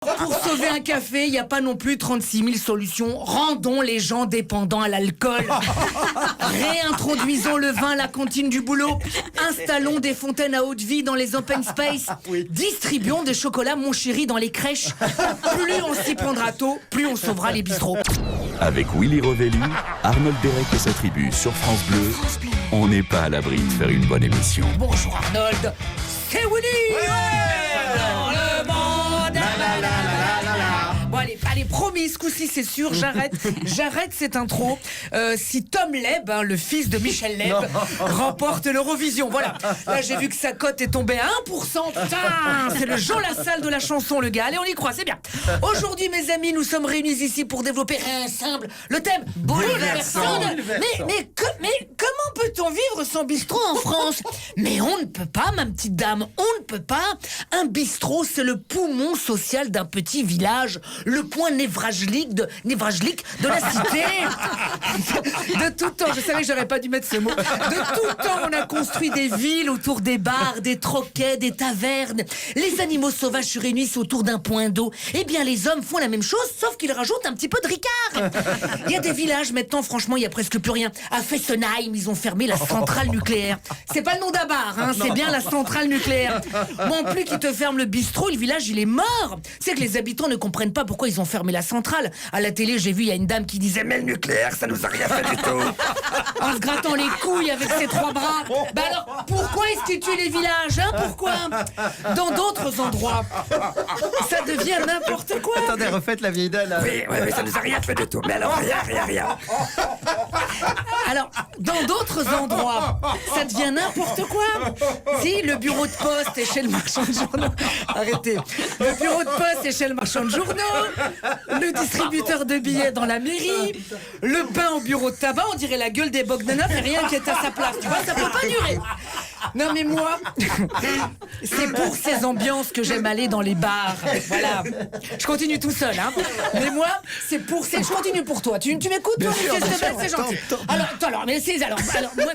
Pour sauver un café, il n'y a pas non plus 36 000 solutions. Rendons les gens dépendants à l'alcool. Réintroduisons le vin à la cantine du boulot. Installons des fontaines à eau de vie dans les open space. Distribuons des chocolats mon chéri dans les crèches. Plus on s'y prendra tôt, plus on sauvera les bistrots. Avec Willy Rovelli, Arnold Derek et sa tribu sur France Bleu, on n'est pas à l'abri de faire une bonne émission. Bonjour Arnold, c'est Willy. Dans le monde. Bon allez, promis, ce coup-ci c'est sûr, j'arrête cette intro. Si Tom Leb, le fils de Michel Leb, remporte l'Eurovision, voilà. Là j'ai vu que sa cote est tombée à 1%, putain, c'est le Jean Lassalle de la chanson, le gars. Allez, on y croit, c'est bien. Aujourd'hui, mes amis, nous sommes réunis ici pour développer ensemble le thème bouleversant. Mais comment peut-on vivre sans bistrot en France? Mais on ne peut pas, ma petite dame, on ne peut pas. Un bistrot, c'est le poumon social d'un petit village, le point névralgique de la cité. De tout temps, je savais que j'aurais pas dû mettre ce mot. De tout temps, on a construit des villes autour des bars, des troquets, des tavernes. Les animaux sauvages se réunissent autour d'un point d'eau. Eh bien, les hommes font la même chose, sauf qu'ils rajoutent un petit peu de ricard. Il y a des villages maintenant, franchement, il y a presque plus rien. À Fessenheim, ils ont fermé la centrale nucléaire. C'est pas le nom d'un bar, c'est bien la centrale nucléaire. Bon, plus qu'ils te ferment le bistrot, le village, il est mort. C'est que les habitants ne comprennent pas pourquoi ils ont fermé la centrale. À la télé, j'ai vu, il y a une dame qui disait « Mais le nucléaire, ça nous a rien fait du tout !» En se grattant les couilles avec ses trois bras. Bah alors, pourquoi est-ce qu'ils tuent les villages, pourquoi? Dans d'autres endroits, ça devient n'importe quoi. Attendez, refaites la vieille dalle. Oui, ça nous a rien fait du tout. Mais alors, rien. Alors, dans d'autres endroits, ça devient n'importe quoi. Si, le bureau de poste est chez le marchand de journaux. Arrêtez. Le bureau de poste est chez le marchand de journaux. Le distributeur de billets dans la mairie. Le pain au bureau de tabac, on dirait la gueule des Bogdanov et rien qui est à sa place. Tu vois, ça peut pas durer. Non mais moi, c'est pour ces ambiances que j'aime aller dans les bars. Voilà. Je continue tout seul, Mais moi, c'est pour ces... Je continue pour toi. Tu m'écoutes, toi? C'est gentil.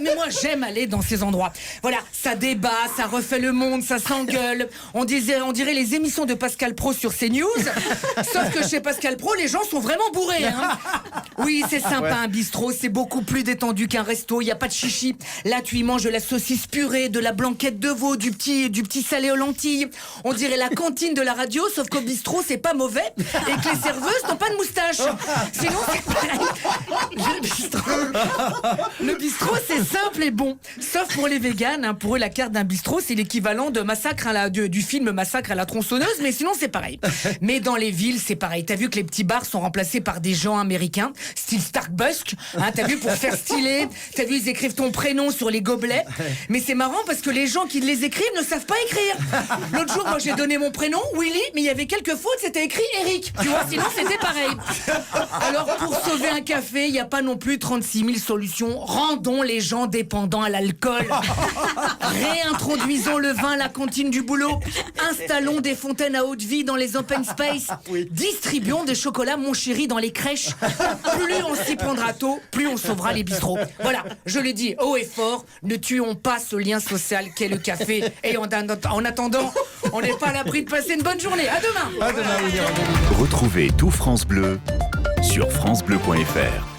Mais moi, j'aime aller dans ces endroits. Voilà, ça débat, ça refait le monde, ça s'engueule. On dirait les émissions de Pascal Pro sur CNews. Sauf que chez Pascal Pro, les gens sont vraiment bourrés. Oui, c'est sympa, un bistrot, c'est beaucoup plus détendu qu'un resto. Il y a pas de chichi. Là, tu y manges de la saucisse purée, de la blanquette de veau, du petit salé aux lentilles. On dirait la cantine de la radio, sauf qu'au bistrot, c'est pas mauvais et que les serveuses n'ont pas de moustache. Sinon, c'est pareil. Le bistrot, c'est simple et bon. Sauf pour les véganes. Pour eux, la carte d'un bistrot, c'est l'équivalent de du film Massacre à la tronçonneuse, mais sinon, c'est pareil. Mais dans les villes, c'est pareil. T'as vu que les petits bars sont remplacés par des gens américains, style Starbucks. T'as vu, pour faire stylé. T'as vu, ils écrivent ton prénom sur les gobelets. Mais c'est marrant parce que les gens qui les écrivent ne savent pas écrire. L'autre jour, moi, j'ai donné mon prénom, Willy, mais il y avait quelques fautes, c'était écrit Eric. Tu vois, sinon, c'était pareil. Alors, pour sauver un café, il n'y a pas non plus 36 000 solutions. Rendons les gens dépendants à l'alcool. Réintroduisons le vin à la cantine du boulot. Installons des fontaines à eau de vie dans les open space. Distribuons des chocolats mon chéri dans les crèches. Plus on s'y prendra tôt, plus on sauvera les bistrots. Voilà, je l'ai dit haut et fort, ne tuons pas ce lien social qu'est le café. Et en attendant, on n'est pas à l'abri de passer une bonne journée. À demain. À demain, Willy. Retrouvez tout France Bleu sur francebleu.fr.